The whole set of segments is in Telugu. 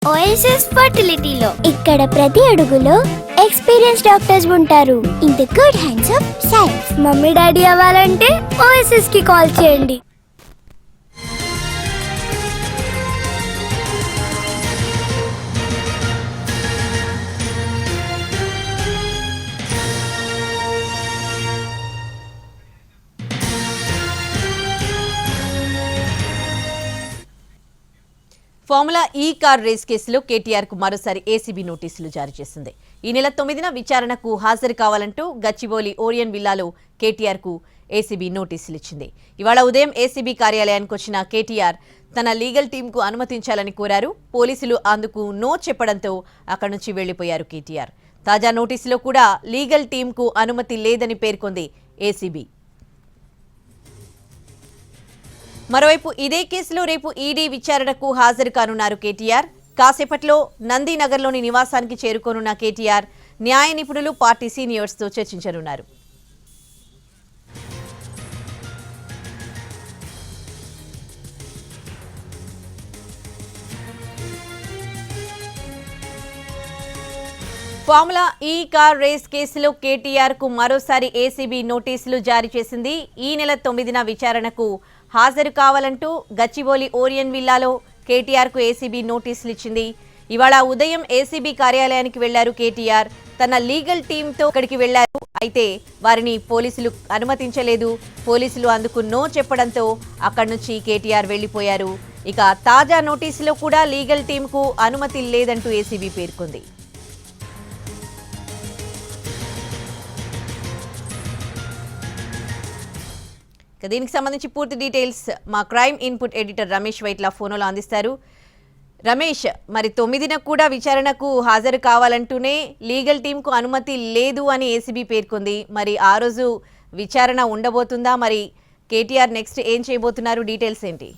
ఓఎస్ఎస్ ఫర్టిలిటీలో ఇక్కడ ప్రతి అడుగులో ఎక్స్పీరియన్స్ డాక్టర్స్ ఉంటారు. In the good hands of science. Mummy daddy అవ్వాలంటే ఓఎస్ఎస్ కి కాల్ చేయండి. ఫార్ములా ఈ కార్ రేస్ కేసులో కేటీఆర్ కు మరోసారి ఏసీబీ నోటీసులు జారీ చేసింది. ఈ నెల 9న విచారణకు హాజరు కావాలంటూ గచ్చిబౌలి ఓరియన్ విల్లాలో కేటీఆర్ కు ఏసీబీ నోటీసులు ఇచ్చింది. ఇవాళ ఉదయం ఏసీబీ కార్యాలయానికి వచ్చిన కేటీఆర్ తన లీగల్ టీంకు అనుమతించాలని కోరారు. పోలీసులు అందుకు నో చెప్పడంతో అక్కడి నుంచి వెళ్లిపోయారు కేటీఆర్. తాజా నోటీసులో కూడా లీగల్ టీంకు అనుమతి లేదని పేర్కొంది ఏసీబీ. మరోవైపు ఇదే కేసులో రేపు ఈడీ విచారణకు హాజరు కానున్నారు కేటీఆర్. కాసేపట్లో నందీనగర్లోని నివాసానికి చేరుకోనున్న కేటీఆర్ న్యాయ నిపుణులు, పార్టీ సీనియర్స్తో చర్చించనున్నారు. ఫార్ములా ఈ కార్ రేస్ కేసులో కేటీఆర్ కు మరోసారి ఏసీబీ నోటీసులు జారీ చేసింది. ఈ నెల 9న విచారణకు హాజరు కావాలంటూ గచ్చిబౌలి ఓరియన్ విల్లాలో కేటీఆర్ కు ఏసీబీ నోటీసులు ఇచ్చింది. ఇవాళ ఉదయం ఏసీబీ కార్యాలయానికి వెళ్లారు కేటీఆర్. తన లీగల్ టీంతో అక్కడికి వెళ్లారు. అయితే వారిని పోలీసులు అనుమతించలేదు. పోలీసులు అందుకు నో చెప్పడంతో అక్కడి నుంచి కేటీఆర్ వెళ్లిపోయారు. ఇక తాజా నోటీసులో కూడా లీగల్ టీంకు అనుమతి లేదంటూ ఏసీబీ పేర్కొంది. దీనికి సంబంధించి పూర్తి డీటెయిల్స్ మా crime input editor Ramesh Vaitla ఫోన్లో అందిస్తారు. రమేష్, మరి 9న కూడా విచారణకు హాజరు కావాలంటూనే లీగల్ టీంకు అనుమతి లేదు అని ఏసీబీ పేర్కొంది. మరి ఆ రోజు విచారణ ఉండబోతుందా? మరి కేటీఆర్ నెక్స్ట్ ఏం చేయబోతున్నారు? డీటెయిల్స్ ఏంటి?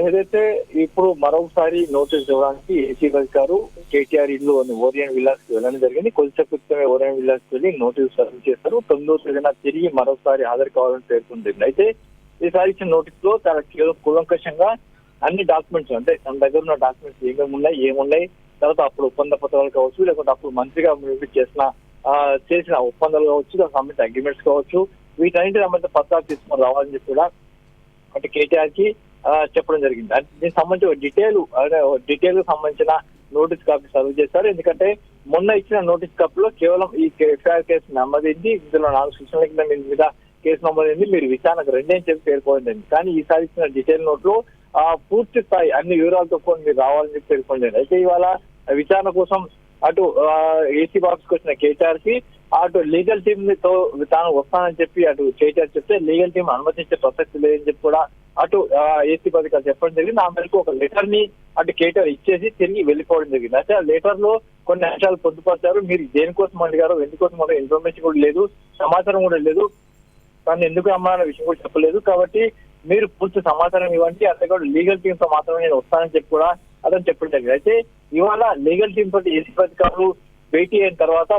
ఏదైతే ఇప్పుడు మరొకసారి నోటీస్ ఇవ్వడానికి ఏసీబీ అధికారు కేటీఆర్ ఇల్లు ఓరియన్ విల్లాస్ కి వెళ్ళడం జరిగింది. కొద్దిసేపు క్రితమే ఓరియన్ విల్లాస్ కి వెళ్ళి నోటీస్ సర్వ్ చేస్తారు. 9వ తేదీన తిరిగి మరొకసారి హాజరు కావాలని పేర్కొంటుంది. అయితే ఈసారి ఇచ్చిన నోటీస్ లో చాలా కూలంకషంగా అన్ని డాక్యుమెంట్స్, అంటే తన దగ్గర ఉన్న డాక్యుమెంట్స్ ఏమున్నాయి, తర్వాత అప్పుడు ఒప్పంద పత్రాలు కావచ్చు, లేకపోతే అప్పుడు మంత్రిగా చేసిన ఒప్పందాలు కావచ్చు, దానికి సంబంధించిన అగ్రిమెంట్స్ కావచ్చు, వీటన్నింటి సంబంధించిన పత్రాలు తీసుకొని రావాలని చెప్పి కూడా అంటే కేటీఆర్ కి చెప్పడం జరిగింది. దీనికి సంబంధించి డీటెయిల్ కు సంబంధించిన నోటీస్ కాపీ సర్వ్ చేస్తారు. ఎందుకంటే మొన్న ఇచ్చిన నోటీస్ కాపీలో కేవలం ఈ ఎఫ్ఐఆర్ కేసు నమోదైంది, ఇందులో 4 సెక్షన్ల కింద మీద కేసు నమోదైంది, మీరు విచారణకు రెండేం చెప్పి పేర్కొంది. కానీ ఈసారి ఇచ్చిన డీటెయిల్ నోట్ లో పూర్తి స్థాయి అన్ని వివరాలతో మీరు రావాలని చెప్పి పేర్కొంది. అయితే ఇవాళ విచారణ కోసం అటు ఏసీ బాక్స్ కు వచ్చిన కేటీఆర్ కి అటు లీగల్ టీమ్ తో తాను వస్తానని చెప్పి అటు కేటీఆర్ చెప్తే లీగల్ టీం అనుమతించే ప్రసక్తి లేదని చెప్పి కూడా అటు ఏసీ అధికారులు చెప్పడం జరిగింది. ఆ మేరకు ఒక లెటర్ ని అటు కేటీఆర్ ఇచ్చేసి తిరిగి వెళ్ళిపోవడం జరిగింది. అయితే ఆ లెటర్ లో కొన్ని అంశాలు పొందుపరిచారు. మీరు దేనికోసం అడిగారో, ఎందుకోసం అడిగారో ఇన్ఫర్మేషన్ కూడా లేదు, సమాచారం కూడా లేదు, కానీ ఎందుకు అమ్మాలన్న విషయం కూడా చెప్పలేదు. కాబట్టి మీరు పూర్తి సమాచారం ఇవ్వండి, అంతేకాదు లీగల్ టీమ్ తో మాత్రమే నేను వస్తానని చెప్పి కూడా అతను చెప్పడం జరిగింది. అయితే ఇవాళ లీగల్ టీమ్ తోటి ఏసీ అధికారులు భేటీ అయిన తర్వాత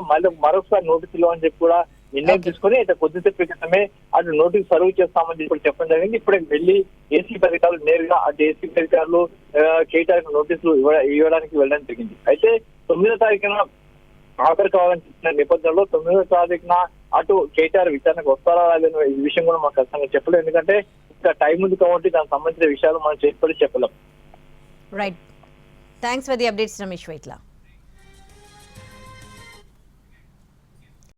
మరొకసారి నోటీసులు అని చెప్పి కూడా నిర్ణయం తీసుకుని అయితే కొద్దిసేపు క్రితమే అటు నోటీస్ సర్వ్ చేస్తామని చెప్పి చెప్పడం జరిగింది. ఇప్పుడే వెళ్లి ఏసీ అధికారులు నేరుగా అటు ఏసీ అధికారులు కేటీఆర్ నోటీసులు ఇవ్వడానికి వెళ్ళడం జరిగింది. అయితే 9వ తారీఖున హాజరు కావాలని చెప్పిన నేపథ్యంలో 9వ తారీఖున అటు కేటీఆర్ విచారణకు వస్తారా లేదన్న ఈ విషయం కూడా మాకు ఖచ్చితంగా చెప్పలేదు. ఎందుకంటే ఇంకా టైం ఉంది కాబట్టి దానికి సంబంధించిన విషయాలు మనం చెప్పలేం. Right, thanks for the updates Ramesh Vaitla.